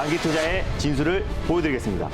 장기 투자의 진수를 보여드리겠습니다.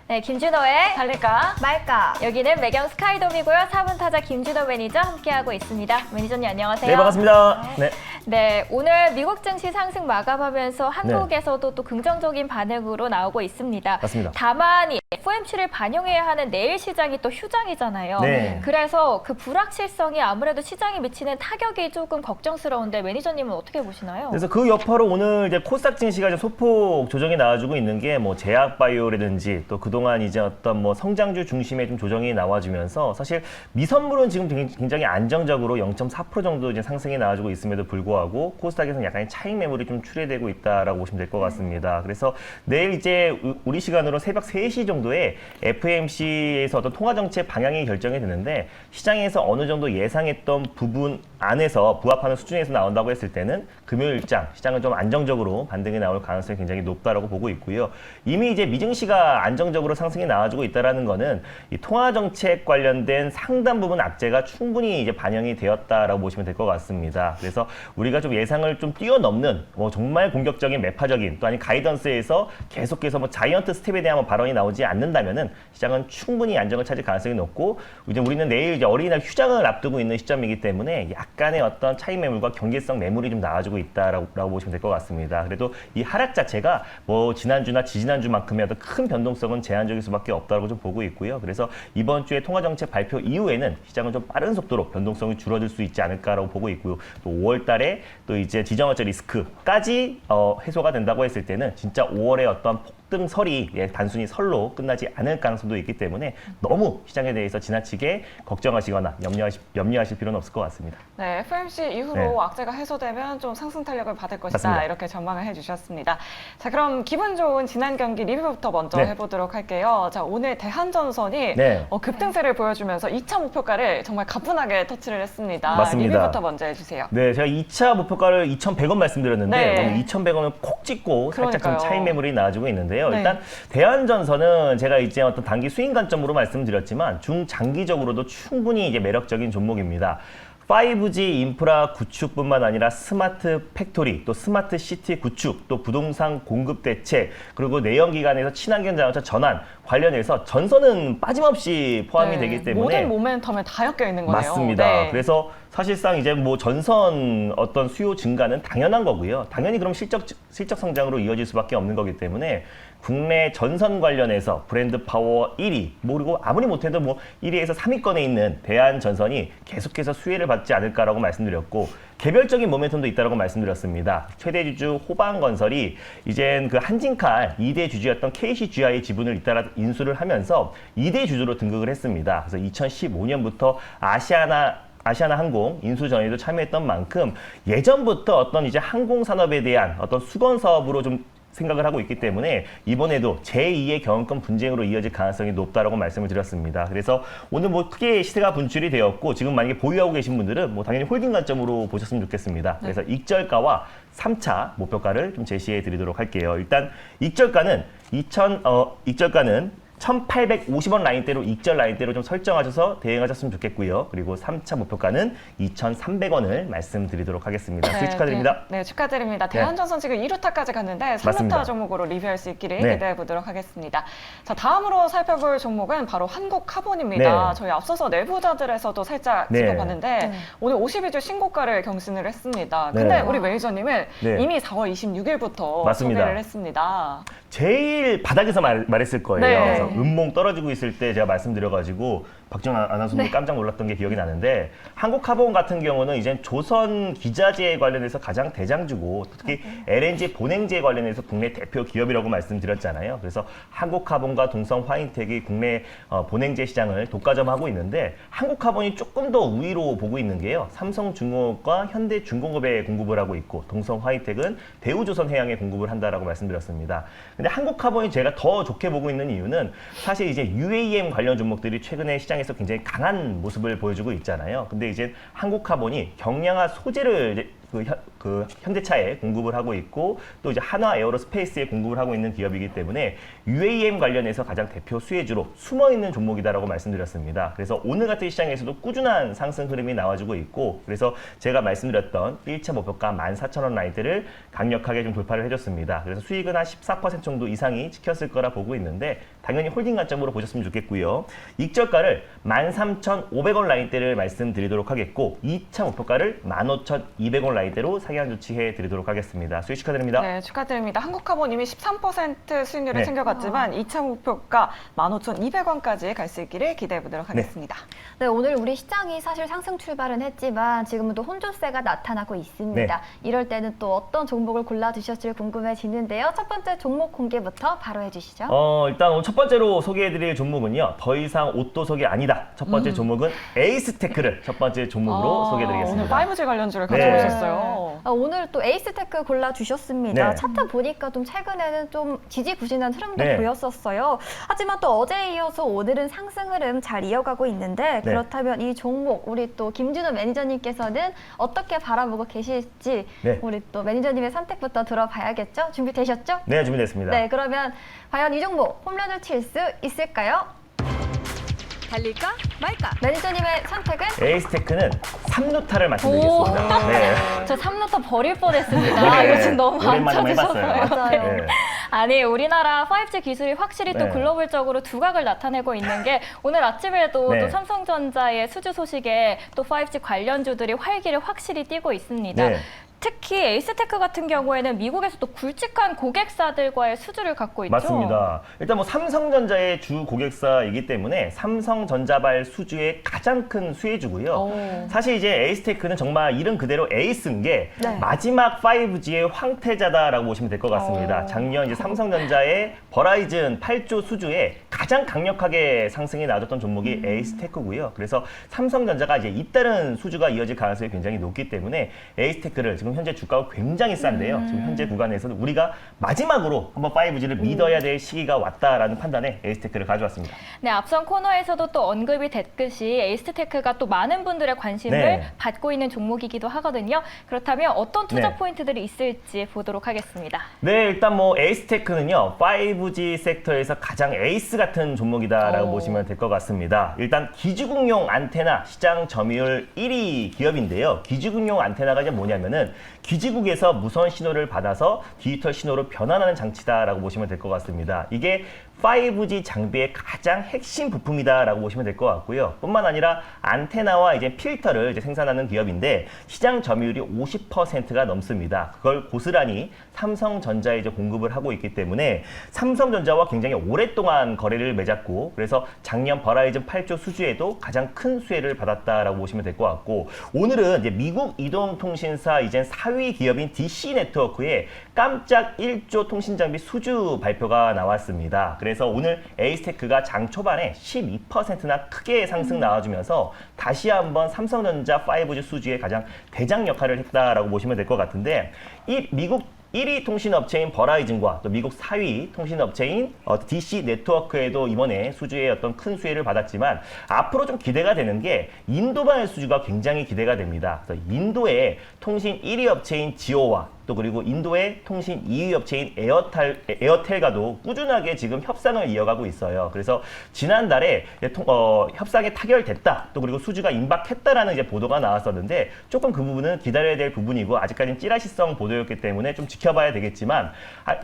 네, 김준호의 달릴까? 말까. 여기는 매경 스카이돔이고요. 4분 타자 김준호 매니저 함께하고 있습니다. 매니저님 안녕하세요. 네, 반갑습니다. 네. 네, 오늘 미국 증시 상승 마감하면서 한국에서도 또 긍정적인 반응으로 나오고 있습니다. 맞습니다. 다만 이 FOMC를 반영해야 하는 내일 시장이 또 휴장이잖아요. 네. 그래서 그 불확실성이 아무래도 시장에 미치는 타격이 조금 걱정스러운데 매니저님은 어떻게 보시나요? 그래서 그 여파로 오늘 이제 코스닥 증시가 이제 소폭 조정이 나와주고 있는 게 뭐 제약바이오라든지 또 그동안 이제 어떤 뭐 성장주 중심의 좀 조정이 나와주면서 사실 미선물은 지금 굉장히 안정적으로 0.4% 정도 이제 상승이 나와주고 있음에도 불구하고 코스닥에서는 약간의 차익 매물이 좀 출회되고 있다라고 보시면 될 것 같습니다. 그래서 내일 이제 우리 시간으로 새벽 3시 정도에 FOMC에서 어떤 통화 정책 방향이 결정이 되는데 시장에서 어느 정도 예상했던 부분 안에서 부합하는 수준에서 나온다고 했을 때는 금요일장 시장은 좀 안정적으로 반등이 나올 가능성이 굉장히 높다라고 보고 있고요. 이미 이제 미증시가 안정적으로 상승이 나와주고 있다라는 거는 이 통화 정책 관련된 상당 부분 악재가 충분히 이제 반영이 되었다라고 보시면 될 것 같습니다. 그래서 우리가 좀 예상을 좀 뛰어넘는 뭐 정말 공격적인 매파적인 또 아니 가이던스에서 계속해서 뭐 자이언트 스텝에 대한 뭐 발언이 나오지 않는다면은 시장은 충분히 안정을 찾을 가능성이 높고 이제 우리는 내일 이제 어린이날 휴장을 앞두고 있는 시점이기 때문에 약간의 어떤 차익 매물과 경계성 매물이 좀 나와주고 있다라고 보시면 될 것 같습니다. 그래도 이 하락 자체가 뭐 지난주나 지지난주만큼의 어떤 큰 변동성은 제한적일 수밖에 없다고 좀 보고 있고요. 그래서 이번 주에 통화정책 발표 이후에는 시장은 좀 빠른 속도로 변동성이 줄어들 수 있지 않을까라고 보고 있고요. 또 5월 달에 또 이제 지정학적 리스크까지 해소가 된다고 했을 때는 진짜 5월에 어떤 폭등설이 단순히 설로 끝나지 않을 가능성도 있기 때문에 너무 시장에 대해서 지나치게 걱정하시거나 염려하실 필요는 없을 것 같습니다. 네, FOMC 이후로 네. 악재가 해소되면 좀 상승 탄력을 받을 것이다. 맞습니다. 이렇게 전망을 해주셨습니다. 자, 그럼 기분 좋은 지난 경기 리뷰부터 먼저 네. 해보도록 할게요. 자, 오늘 대한전선이 네. 급등세를 보여주면서 2차 목표가를 정말 가뿐하게 터치를 했습니다. 맞습니다. 리뷰부터 먼저 해주세요. 네, 제가 2차 목표가를 2,100원 말씀드렸는데 네. 오늘 2,100원을 콕 찍고 살짝 좀 그러니까요. 차익 매물이 나와주고 있는데요. 네. 일단 대한전선은 제가 이제 어떤 단기 수익 관점으로 말씀드렸지만 중장기적으로도 충분히 이제 매력적인 종목입니다. 5G 인프라 구축뿐만 아니라 스마트 팩토리, 또 스마트 시티 구축, 또 부동산 공급 대책, 그리고 내연기관에서 친환경 자동차 전환 관련해서 전선은 빠짐없이 포함이 네, 되기 때문에 모든 모멘텀에 다 엮여 있는 거네요. 맞습니다. 네. 그래서 사실상 이제 뭐 전선 어떤 수요 증가는 당연한 거고요. 당연히 그럼 실적 성장으로 이어질 수밖에 없는 거기 때문에 국내 전선 관련해서 브랜드 파워 1위, 그리고 아무리 못해도 뭐 1위에서 3위권에 있는 대한전선이 계속해서 수혜를 받지 않을까라고 말씀드렸고 개별적인 모멘텀도 있다고 말씀드렸습니다. 최대 주주 호방건설이 이젠 그 한진칼 2대 주주였던 KCGI 지분을 잇따라 인수를 하면서 2대 주주로 등극을 했습니다. 그래서 2015년부터 아시아나 항공 인수 전에도 참여했던 만큼 예전부터 어떤 이제 항공 산업에 대한 어떤 수건 사업으로 좀 생각을 하고 있기 때문에 이번에도 제2의 경영권 분쟁으로 이어질 가능성이 높다라고 말씀을 드렸습니다. 그래서 오늘 뭐 크게 시세가 분출이 되었고 지금 만약에 보유하고 계신 분들은 뭐 당연히 홀딩 관점으로 보셨으면 좋겠습니다. 그래서 익절가와 3차 목표가를 좀 제시해 드리도록 할게요. 일단 익절가는 1,850원 라인대로 익절 라인대로 좀 설정하셔서 대응하셨으면 좋겠고요. 그리고 3차 목표가는 2,300원을 말씀드리도록 하겠습니다. 수익 축하드립니다. 네, 축하드립니다. 대한전선 지금 2루타까지 갔는데 3루타 맞습니다. 종목으로 리뷰할 수 있기를 네. 기대해 보도록 하겠습니다. 자, 다음으로 살펴볼 종목은 바로 한국카본입니다. 네. 저희 앞서서 내부자들에서도 살짝 네. 짚어봤는데 오늘 52주 신고가를 경신을 했습니다. 근데 네. 우리 매니저님은 네. 이미 4월 26일부터 맞습니다. 소개를 했습니다. 제일 바닥에서 말했을 거예요. 네. 그래서 음봉 떨어지고 있을 때 제가 말씀드려가지고 박정아 아나운서님 깜짝 놀랐던 게 기억이 나는데 한국카본 같은 경우는 이제 조선 기자재 관련해서 가장 대장주고 특히 LNG 본행제 관련해서 국내 대표 기업이라고 말씀드렸잖아요. 그래서 한국카본과 동성화인텍이 국내 본행제 시장을 독과점하고 있는데 한국카본이 조금 더 우위로 보고 있는 게요. 삼성중공업과 현대중공업에 공급을 하고 있고 동성화이텍은 대우조선해양에 공급을 한다라고 말씀드렸습니다. 근데 한국카본이 제가 더 좋게 보고 있는 이유는 사실 이제 UAM 관련 종목들이 최근에 시장에서 굉장히 강한 모습을 보여주고 있잖아요. 근데 이제 한국카본이 경량화 소재를 이제 그 현대차에 공급을 하고 있고 또 이제 한화 에어로스페이스에 공급을 하고 있는 기업이기 때문에 UAM 관련해서 가장 대표 수혜주로 숨어 있는 종목이다라고 말씀드렸습니다. 그래서 오늘 같은 시장에서도 꾸준한 상승 흐름이 나와주고 있고 그래서 제가 말씀드렸던 1차 목표가 14,000원 라인대를 강력하게 좀 돌파를 해줬습니다. 그래서 수익은 한 14% 정도 이상이 찍혔을 거라 보고 있는데 당연히 홀딩 관점으로 보셨으면 좋겠고요. 익절가를 13,500원 라인대를 말씀드리도록 하겠고 2차 목표가를 15,200원 라인대로 상향 조치해 드리도록 하겠습니다. 수익 축하드립니다. 네, 축하드립니다. 한국카본님이 13% 수익률을 네. 챙겨갔지만 2차 목표가 15,200원까지 갈 수 있기를 기대해 보도록 하겠습니다. 네, 오늘 우리 시장이 사실 상승 출발은 했지만 지금은 또 혼조세가 나타나고 있습니다. 네. 이럴 때는 또 어떤 종목을 골라주셨을지 궁금해지는데요. 첫 번째 종목 공개부터 바로 해주시죠. 일단 오늘 첫 번째로 소개해드릴 종목은요. 더 이상 옷도석이 아니다. 첫 번째 종목은 에이스테크를 첫 번째 종목으로 소개해드리겠습니다. 오늘 5G 관련주를 네. 가져오셨어요. 오늘 또 에이스테크 골라주셨습니다. 네. 차트 보니까 좀 최근에는 좀 지지부진한 흐름도 네. 보였었어요. 하지만 또 어제에 이어서 오늘은 상승 흐름 잘 이어가고 있는데 네. 그렇다면 이 종목 우리 또 김준호 매니저님께서는 어떻게 바라보고 계실지 네. 우리 또 매니저님의 선택부터 들어봐야겠죠? 준비되셨죠? 네, 준비됐습니다. 네, 그러면 과연 이 종목 홈런을 칠 수 있을까요? 달릴까 말까? 매니저님의 선택은? 에이스테크는 3루타를 말씀드리겠습니다. 네. 저 3루터 버릴 뻔했습니다. 네. 요즘 너무 안 오랜만에 한번 쳐주셔서. 해봤어요. 맞아요. 네. 아니 우리나라 5G 기술이 확실히 또 네. 글로벌적으로 두각을 나타내고 있는 게 오늘 아침에도 네. 또 삼성전자의 수주 소식에 또 5G 관련주들이 활기를 확실히 띠고 있습니다. 네. 특히 에이스테크 같은 경우에는 미국에서 또 굵직한 고객사들과의 수주를 갖고 있죠. 맞습니다. 일단 뭐 삼성전자의 주 고객사이기 때문에 삼성전자발 수주의 가장 큰 수혜주고요. 오. 사실 이제 에이스테크는 정말 이름 그대로 에이스인 게 네. 마지막 5G의 황태자다라고 보시면 될 것 같습니다. 오. 작년 이제 삼성전자의 버라이즌 8조 수주에 가장 강력하게 상승이 나왔던 종목이 에이스테크고요. 그래서 삼성전자가 이제 잇따른 수주가 이어질 가능성이 굉장히 높기 때문에 에이스테크를 지금 현재 주가가 굉장히 싼데요. 지금 현재 구간에서는 우리가 마지막으로 한번 5G를 믿어야 될 시기가 왔다라는 판단에 에이스테크를 가져왔습니다. 네, 앞선 코너에서도 또 언급이 됐듯이 에이스테크가 또 많은 분들의 관심을 네. 받고 있는 종목이기도 하거든요. 그렇다면 어떤 투자 네. 포인트들이 있을지 보도록 하겠습니다. 네, 일단 뭐 에이스테크는요 5G 섹터에서 가장 에이스 같은 종목이다라고 오. 보시면 될 것 같습니다. 일단 기지국용 안테나 시장 점유율 1위 기업인데요. 기지국용 안테나가 이제 뭐냐면은 기지국에서 무선 신호를 받아서 디지털 신호로 변환하는 장치다라고 보시면 될 것 같습니다. 이게 5G 장비의 가장 핵심 부품이다라고 보시면 될 것 같고요. 뿐만 아니라 안테나와 이제 필터를 이제 생산하는 기업인데 시장 점유율이 50%가 넘습니다. 그걸 고스란히 삼성전자에 이제 공급을 하고 있기 때문에 삼성전자와 굉장히 오랫동안 거래를 맺었고 그래서 작년 버라이즌 8조 수주에도 가장 큰 수혜를 받았다라고 보시면 될 것 같고 오늘은 이제 미국 이동통신사 이제 4위 기업인 DC 네트워크의 깜짝 1조 통신장비 수주 발표가 나왔습니다. 그래서 오늘 에이스테크가 장 초반에 12%나 크게 상승 나와주면서 다시 한번 삼성전자 5G 수주에 가장 대장 역할을 했다라고 보시면 될 것 같은데 이 미국 1위 통신업체인 버라이즌과 또 미국 4위 통신업체인 DC 네트워크에도 이번에 수주에 어떤 큰 수혜를 받았지만 앞으로 좀 기대가 되는 게 인도발 수주가 굉장히 기대가 됩니다. 그래서 인도의 통신 1위 업체인 지오와 또 그리고 인도의 통신 2위 업체인 에어텔과도 꾸준하게 지금 협상을 이어가고 있어요. 그래서 지난달에 협상이 타결됐다. 또 그리고 수주가 임박했다라는 이제 보도가 나왔었는데 조금 그 부분은 기다려야 될 부분이고 아직까지는 찌라시성 보도였기 때문에 좀 지켜봐야 되겠지만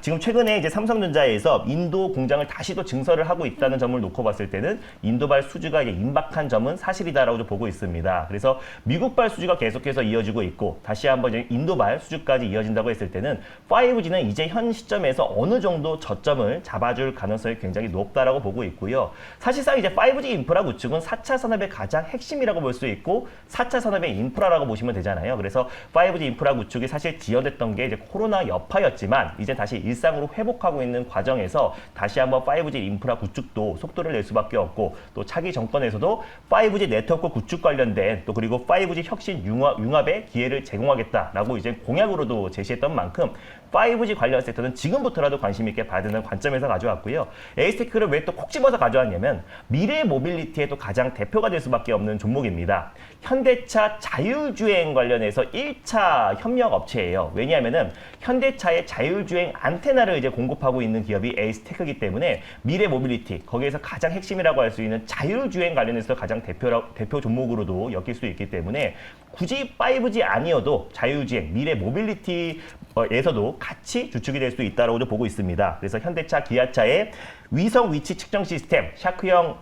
지금 최근에 이제 삼성전자에서 인도 공장을 다시 또 증설을 하고 있다는 점을 놓고 봤을 때는 인도발 수주가 이제 임박한 점은 사실이다라고 보고 있습니다. 그래서 미국발 수주가 계속해서 이어지고 있고 다시 한번 이제 인도발 수주까지 이어진다고 했을 때는 5G는 이제 현 시점에서 어느 정도 저점을 잡아줄 가능성이 굉장히 높다라고 보고 있고요. 사실상 이제 5G 인프라 구축은 4차 산업의 가장 핵심이라고 볼 수 있고 4차 산업의 인프라라고 보시면 되잖아요. 그래서 5G 인프라 구축이 사실 지연됐던 게 이제 코로나 여파였지만 이제 다시 일상으로 회복하고 있는 과정에서 다시 한번 5G 인프라 구축도 속도를 낼 수밖에 없고 또 차기 정권에서도 5G 네트워크 구축 관련된 또 그리고 5G 혁신 융합의 기회를 제공하겠다라고 이제 공약으로도 제시했던 만큼 5G 관련 섹터는 지금부터라도 관심 있게 봐야 되는 관점에서 가져왔고요. 에이스테크를 왜 또 콕 집어서 가져왔냐면 미래 모빌리티의 또 가장 대표가 될 수밖에 없는 종목입니다. 현대차 자율주행 관련해서 1차 협력 업체예요. 왜냐하면은 현대차의 자율주행 안테나를 이제 공급하고 있는 기업이 에이스테크이기 때문에 미래 모빌리티 거기에서 가장 핵심이라고 할 수 있는 자율주행 관련해서 가장 대표 종목으로도 엮일 수 있기 때문에 굳이 5G 아니어도 자율주행 미래 모빌리티에서도 같이 주축이 될 수 있다고 보고 있습니다. 그래서 현대차, 기아차의 위성 위치 측정 시스템, 샤크형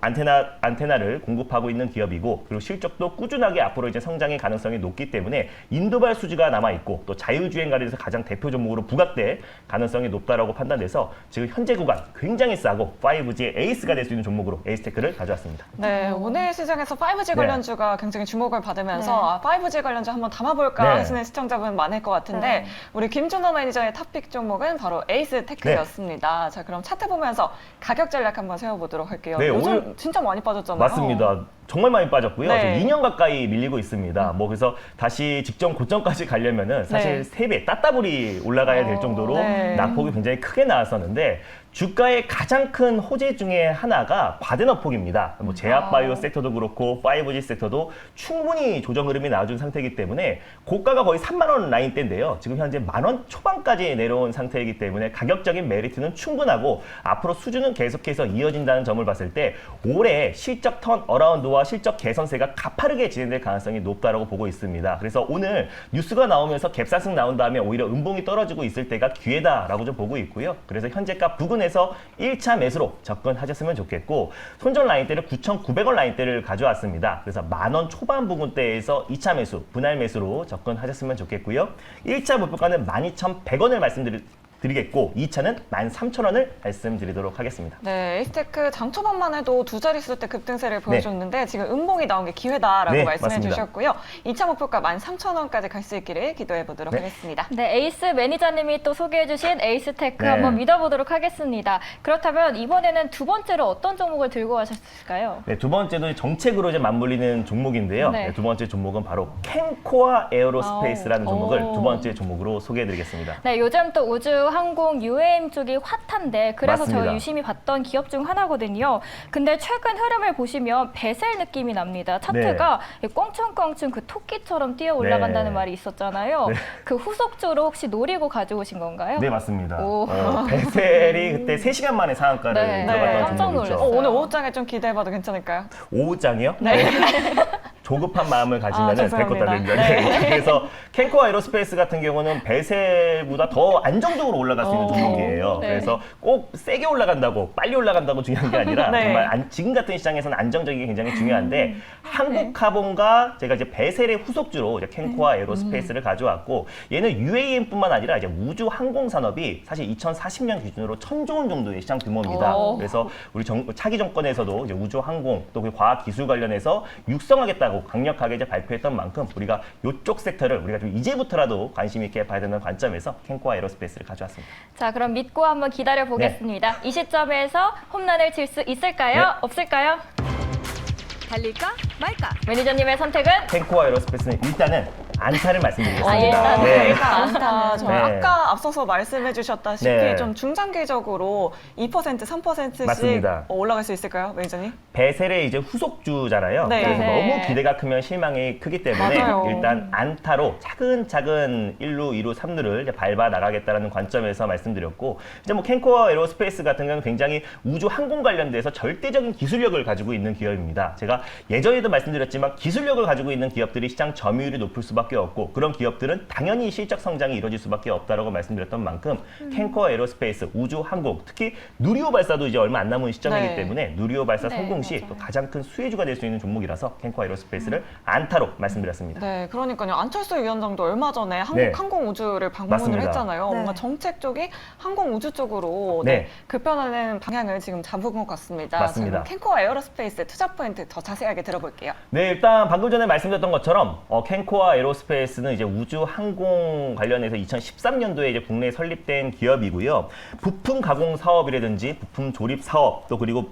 안테나를 공급하고 있는 기업이고, 그리고 실적도 꾸준하게 앞으로 이제 성장의 가능성이 높기 때문에 인도발 수주가 남아 있고, 또 자율주행 관련해서 가장 대표 종목으로 부각될 가능성이 높다라고 판단돼서 지금 현재 구간 굉장히 싸고 5G의 에이스가 될 수 있는 종목으로 에이스테크를 가져왔습니다. 네, 오늘 시장에서 5G 관련주가 굉장히 주목을 받으면서 네. 아, 5G 관련주 한번 담아볼까 네. 하시는 시청자분 많을 것 같은데 네. 우리 김준호 매니저의 탑픽 종목은 바로 에이스테크였습니다. 자, 그럼 차트 보면서 가격 전략 한번 세워보도록 할게요. 네, 요즘 오늘 진짜 많이 빠졌잖아요. 맞습니다. 정말 많이 빠졌고요. 네. 지금 2년 가까이 밀리고 있습니다. 뭐 그래서 다시 직전 고점까지 가려면은 사실 네. 3배, 따따블이 올라가야 될 정도로 네. 낙폭이 굉장히 크게 나왔었는데 주가의 가장 큰 호재 중에 하나가 과대낙폭입니다. 뭐 제약바이오 섹터도 그렇고 5G 섹터도 충분히 조정 흐름이 나와준 상태이기 때문에 고가가 거의 3만 원 라인대인데요. 지금 현재 10,000원 초반까지 내려온 상태이기 때문에 가격적인 메리트는 충분하고 앞으로 수준은 계속해서 이어진다는 점을 봤을 때 올해 실적 턴 어라운드와 실적 개선세가 가파르게 진행될 가능성이 높다라고 보고 있습니다. 그래서 오늘 뉴스가 나오면서 갭상승 나온 다음에 오히려 음봉이 떨어지고 있을 때가 기회다라고 좀 보고 있고요. 그래서 현재가 부근에서 1차 매수로 접근하셨으면 좋겠고 손절 라인대를 9,900원 라인대를 가져왔습니다. 그래서 10,000원 초반 부근대에서 2차 매수, 분할 매수로 접근하셨으면 좋겠고요. 1차 목표가는 12,100원을 말씀드리겠고 2차는 13,000원을 말씀드리도록 하겠습니다. 네, 에이스테크 장 초반만 해도 두 자릿수 때 급등세를 보여줬는데 지금 음봉이 나온 게 기회다라고 네, 말씀해 맞습니다. 주셨고요. 2차 목표가 13,000원까지 갈 수 있기를 기도해 보도록 네. 네, 하겠습니다. 에이스 매니저님이 또 소개해주신 에이스테크 네. 한번 믿어보도록 하겠습니다. 그렇다면 이번에는 두 번째로 어떤 종목을 들고 가셨을까요? 네, 두 번째도 정책으로 이제 맞물리는 종목인데요. 네. 네, 두 번째 종목은 바로 캔코아 에어로스페이스라는 종목을 오. 두 번째 종목으로 소개해드리겠습니다. 네, 요즘 또 우주, 항공, UAM 쪽이 핫한데 그래서 맞습니다. 저희 유심히 봤던 기업 중 하나거든요. 근데 최근 흐름을 보시면 배셀 느낌이 납니다. 차트가 껑충껑충 그 토끼처럼 뛰어 올라간다는 네. 말이 있었잖아요. 네. 그 후속주로 혹시 노리고 가져오신 건가요? 네, 맞습니다. 오. 베셀이 그때 3시간 만에 상한가를 네, 들어갔던 깜짝 종목이죠. 놀랐어요. 오늘 오후장에 좀 기대해봐도 괜찮을까요? 오후장이요? 네. 조급한 마음을 가지면 될 것 죄송합니다. 같은데. 네. 그래서 캔코아 에로스페이스 같은 경우는 베셀보다 더 안정적으로 올라갈 수 있는 종목이에요. 네. 그래서 꼭 세게 올라간다고 빨리 올라간다고 중요한 게 아니라 네. 정말 지금 같은 시장에서는 안정적인 게 굉장히 중요한데 한국카본과 제가 이제 베셀의 후속주로 이제 캔코아 에로스페이스를 가져왔고 얘는 UAM뿐만 아니라 이제 우주 항공 산업이 사실 2040년 기준으로 1,000조 원 정도의 시장 규모입니다. 오. 그래서 우리 차기 정권에서도 이제 우주 항공 또 그 과학 기술 관련해서 육성하겠다고 강력하게 이제 발표했던 만큼 우리가 이쪽 섹터를 우리가 좀 이제부터라도 관심 있게 봐야 되는 관점에서 캔코아 에로스페이스를 가져왔습니다. 자, 그럼 믿고 한번 기다려 보겠습니다. 이 시점에서 홈런을 칠 수 있을까요? 네. 없을까요? 달릴까 말까. 매니저님의 선택은? 캔코아 에로스페이스는 일단은 안타를 말씀드리겠습니다. 일단은 네. 일단 안타. 저 네. 아까 앞서서 말씀해주셨다시피 네. 좀 중장기적으로 2%, 3%씩 맞습니다. 올라갈 수 있을까요, 매니저님? 베셀의 이제 후속주잖아요. 네. 그래서 네. 너무 기대가 크면 실망이 크기 때문에 맞아요. 일단 안타로 차근차근 1루, 2루, 3루를 이제 밟아 나가겠다는 관점에서 말씀드렸고 이제 뭐 캔코아 에로스페이스 같은 경우는 굉장히 우주 항공 관련돼서 절대적인 기술력을 가지고 있는 기업입니다. 제가 예전에도 말씀드렸지만 기술력을 가지고 있는 기업들이 시장 점유율이 높을 수밖에 없고 그런 기업들은 당연히 실적 성장이 이루어질 수밖에 없다라고 말씀드렸던 만큼 캔코아 에로스페이스, 우주 항공, 특히 누리호 발사도 이제 얼마 안 남은 시점이기 네. 때문에 누리호 발사 네, 성공 시 맞아요. 또 가장 큰 수혜주가 될 수 있는 종목이라서 캔코아 에로스페이스를 안타로 말씀드렸습니다. 네, 그러니까요. 안철수 위원장도 얼마 전에 한국 네. 항공우주를 방문을 맞습니다. 했잖아요. 네. 뭔가 정책 쪽이 항공우주 쪽으로 네. 급변하는 방향을 지금 잡은 것 같습니다. 맞습니다. 자, 그럼 캔코아 에어로스페이스 투자 포인트 더 자세하게 들어볼게요. 네, 일단 방금 전에 말씀드렸던 것처럼 캔코아 에로스페이스 에어로스페이스는 이제 우주 항공 관련해서 2013년도에 이제 국내에 설립된 기업이고요. 부품 가공 사업이라든지 부품 조립 사업, 또 그리고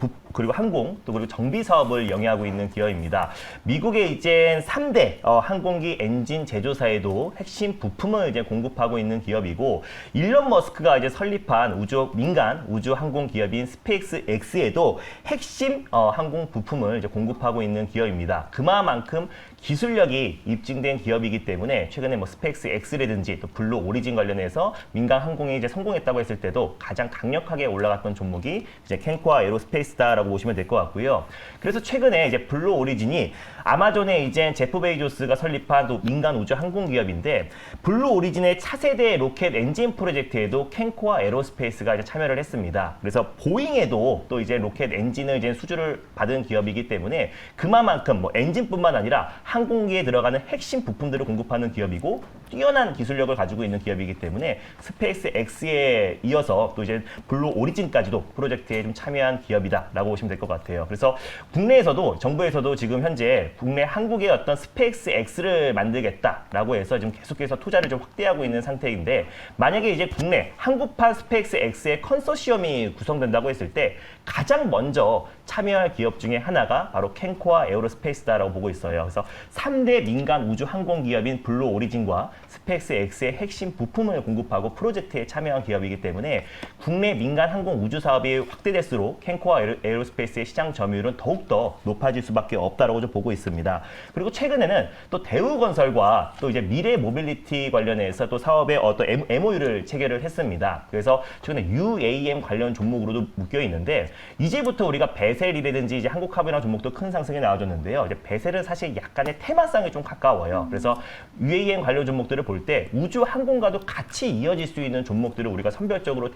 항공, 또 그리고 정비 사업을 영위하고 있는 기업입니다. 미국의 이제 3대 항공기 엔진 제조사에도 핵심 부품을 이제 공급하고 있는 기업이고, 일론 머스크가 이제 설립한 민간 우주 항공 기업인 스페이스 X에도 핵심 항공 부품을 이제 공급하고 있는 기업입니다. 그만큼 기술력이 입증된 기업이기 때문에 최근에 뭐 스페이스 X라든지 또 블루 오리진 관련해서 민간 항공이 이제 성공했다고 했을 때도 가장 강력하게 올라갔던 종목이 이제 캔코아 에어로스페이스다라고 보시면 될 것 같고요. 그래서 최근에 이제 블루 오리진이 아마존의 이제 제프 베이조스가 설립한 또 민간 우주 항공 기업인데, 블루 오리진의 차세대 로켓 엔진 프로젝트에도 캔코아 에어로스페이스가 이제 참여를 했습니다. 그래서 보잉에도 또 이제 로켓 엔진을 이제 수주를 받은 기업이기 때문에 그만큼 뭐 엔진뿐만 아니라 항공기에 들어가는 핵심 부품들을 공급하는 기업이고, 뛰어난 기술력을 가지고 있는 기업이기 때문에 스페이스 X에 이어서 또 이제 블루 오리진까지도 프로젝트에 좀 참여한 기업이다라고 보시면 될 것 같아요. 그래서 국내에서도 정부에서도 지금 현재 국내 한국의 어떤 스페이스 X를 만들겠다라고 해서 지금 계속해서 투자를 좀 확대하고 있는 상태인데, 만약에 이제 국내 한국판 스페이스 X의 컨소시엄이 구성된다고 했을 때 가장 먼저 참여할 기업 중에 하나가 바로 캔코아 에어로스페이스다라고 보고 있어요. 그래서 3대 민간 우주 항공 기업인 블루 오리진과 스페이스 X의 핵심 부품을 공급하고 프로젝트에 참여한 기업이기 때문에 국내 민간 항공 우주 사업이 확대될수록 캔코아 에어로스페이스의 시장 점유율은 더욱더 높아질 수밖에 없다라고 좀 보고 있습니다. 그리고 최근에는 또 대우건설과 또 이제 미래 모빌리티 관련해서 또 사업에 어떤 MOU를 체결을 했습니다. 그래서 최근에 UAM 관련 종목으로도 묶여 있는데, 이제부터 우리가 베셀이라든지 이제 한국화물이나 종목도 큰 상승이 나와줬는데요. 이제 베셀은 사실 약간의 테마성이 좀 가까워요. 그래서 UAM 관련 종목들을 볼 때 우주 항공과도 같이 이어질 수 있는 종목들을 우리가 선별적으로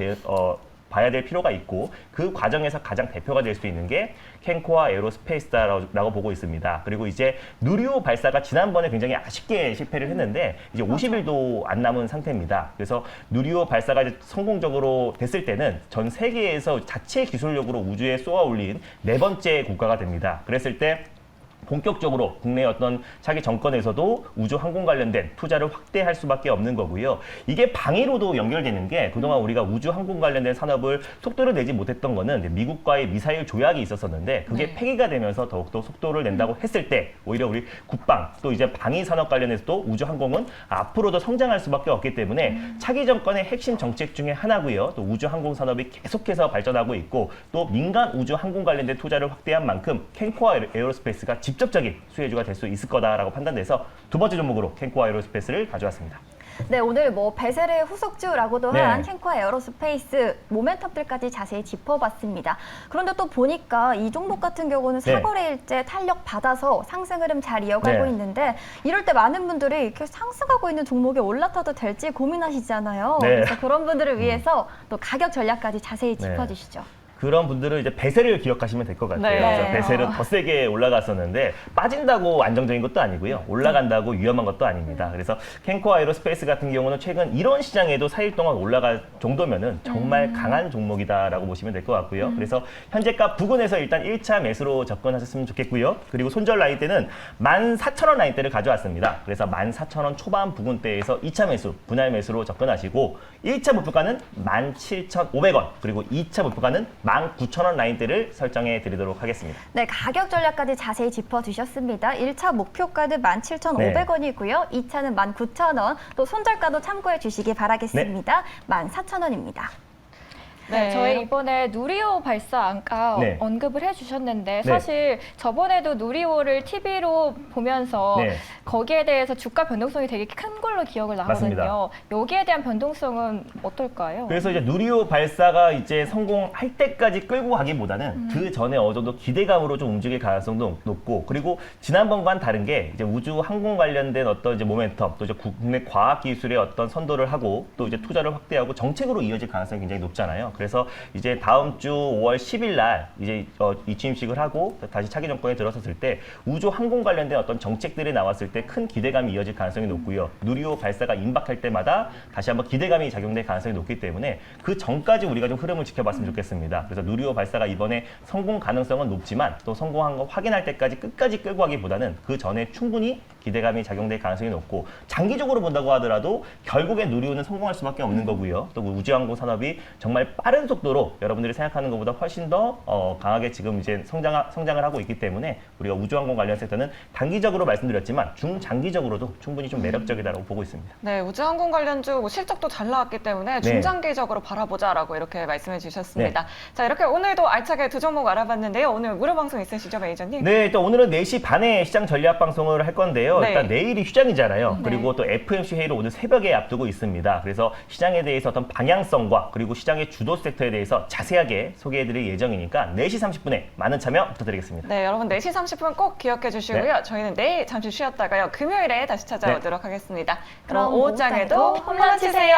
봐야 될 필요가 있고, 그 과정에서 가장 대표가 될 수 있는 게 캔코아 에어로스페이스다라고 보고 있습니다. 그리고 이제 누리호 발사가 지난번에 굉장히 아쉽게 실패를 했는데 이제 50일도 안 남은 상태입니다. 그래서 누리호 발사가 이제 성공적으로 됐을 때는 전 세계에서 자체 기술력으로 우주에 쏘아 올린 4번째 국가가 됩니다. 그랬을 때 본격적으로 국내 어떤 차기 정권에서도 우주 항공 관련된 투자를 확대할 수밖에 없는 거고요. 이게 방위로도 연결되는 게, 그동안 우리가 우주 항공 관련된 산업을 속도를 내지 못했던 거는 이제 미국과의 미사일 조약이 있었었는데, 그게 폐기가 되면서 더욱더 속도를 낸다고 했을 때 오히려 우리 국방 또 이제 방위 산업 관련해서도 우주 항공은 앞으로도 성장할 수밖에 없기 때문에 차기 정권의 핵심 정책 중에 하나고요. 또 우주 항공 산업이 계속해서 발전하고 있고, 또 민간 우주 항공 관련된 투자를 확대한 만큼 캔코아 에어로스페이스가 직접적인 수혜주가 될 수 있을 거다라고 판단돼서 두 번째 종목으로 캔코아 에어로스페이스를 가져왔습니다. 네, 오늘 뭐 베셀의 후속주라고도 네. 한 캔코아 에어로스페이스 모멘텀들까지 자세히 짚어봤습니다. 그런데 또 보니까 이 종목 같은 경우는 네. 사거래일째 탄력 받아서 상승 흐름 잘 이어가고 네. 있는데, 이럴 때 많은 분들이 이렇게 상승하고 있는 종목에 올라타도 될지 고민하시잖아요. 네. 그래서 그런 분들을 위해서 또 가격 전략까지 자세히 네. 짚어주시죠. 그런 분들은 이제 베셀을 기억하시면 될 것 같아요. 네. 그래서 베셀은 더 세게 올라갔었는데 빠진다고 안정적인 것도 아니고요. 올라간다고 위험한 것도 아닙니다. 그래서 캔코아 에어로스페이스 같은 경우는 최근 이런 시장에도 4일 동안 올라갈 정도면은 정말 강한 종목이다라고 보시면 될 것 같고요. 그래서 현재가 부근에서 일단 1차 매수로 접근하셨으면 좋겠고요. 그리고 손절 라인대는 14,000원 라인대를 가져왔습니다. 그래서 14,000원 초반 부근대에서 2차 매수, 분할 매수로 접근하시고, 1차 목표가는 17,500원, 그리고 2차 목표가는 19,000원 라인대를 설정해 드리도록 하겠습니다. 네, 가격 전략까지 자세히 짚어주셨습니다. 1차 목표가는 17,500원이고요. 2차는 19,000원, 또 손절가도 참고해 주시기 바라겠습니다. 14,000원입니다. 네, 저희 이번에 누리호 발사 아까 네. 언급을 해주셨는데, 네. 사실 저번에도 누리호를 TV로 보면서 네. 거기에 대해서 주가 변동성이 되게 큰 걸로 기억을 나거든요. 맞습니다. 여기에 대한 변동성은 어떨까요? 그래서 이제 누리호 발사가 이제 성공할 때까지 끌고 가기보다는 그 전에 어느 정도 기대감으로 좀 움직일 가능성도 높고, 그리고 지난번과는 다른 게 이제 우주 항공 관련된 어떤 이제 모멘텀, 또 이제 국내 과학 기술의 어떤 선도를 하고 또 이제 투자를 확대하고 정책으로 이어질 가능성이 굉장히 높잖아요. 그래서 이제 다음 주 5월 10일 날 이제 이취임식을 하고 다시 차기 정권에 들어섰을 때 우주 항공 관련된 어떤 정책들이 나왔을 때 큰 기대감이 이어질 가능성이 높고요. 누리호 발사가 임박할 때마다 다시 한번 기대감이 작용될 가능성이 높기 때문에 그 전까지 우리가 좀 흐름을 지켜봤으면 좋겠습니다. 그래서 누리호 발사가 이번에 성공 가능성은 높지만 또 성공한 거 확인할 때까지 끝까지 끌고 가기보다는 그 전에 충분히 기대감이 작용될 가능성이 높고 장기적으로 본다고 하더라도 결국엔 누리호는 성공할 수밖에 없는 거고요. 또 우주항공 산업이 정말 빠른 속도로 여러분들이 생각하는 것보다 훨씬 더 강하게 지금 이제 성장을 하고 있기 때문에 우리가 우주항공 관련 섹터는 단기적으로 말씀드렸지만 중장기적으로도 충분히 좀 매력적이다라고 보고 있습니다. 네, 우주항공 관련주 뭐 실적도 잘 나왔기 때문에 중장기적으로 바라보자라고 이렇게 말씀해 주셨습니다. 자, 이렇게 오늘도 알차게 두 종목 알아봤는데요. 오늘 무료 방송 있으시죠, 매니저님? 네, 또 오늘은 4시 반에 시장 전략 방송을 할 건데요. 네. 일단 내일이 휴장이잖아요. 그리고 또 FMC 회의를 오늘 새벽에 앞두고 있습니다. 그래서 시장에 대해서 어떤 방향성과 그리고 시장의 주도 섹터에 대해서 자세하게 소개해드릴 예정이니까 4시 30분에 많은 참여 부탁드리겠습니다. 네, 여러분 4시 30분 꼭 기억해 주시고요. 저희는 내일 잠시 쉬었다가요. 금요일에 다시 찾아오도록 하겠습니다. 그럼 오후장에도 홈런 치세요.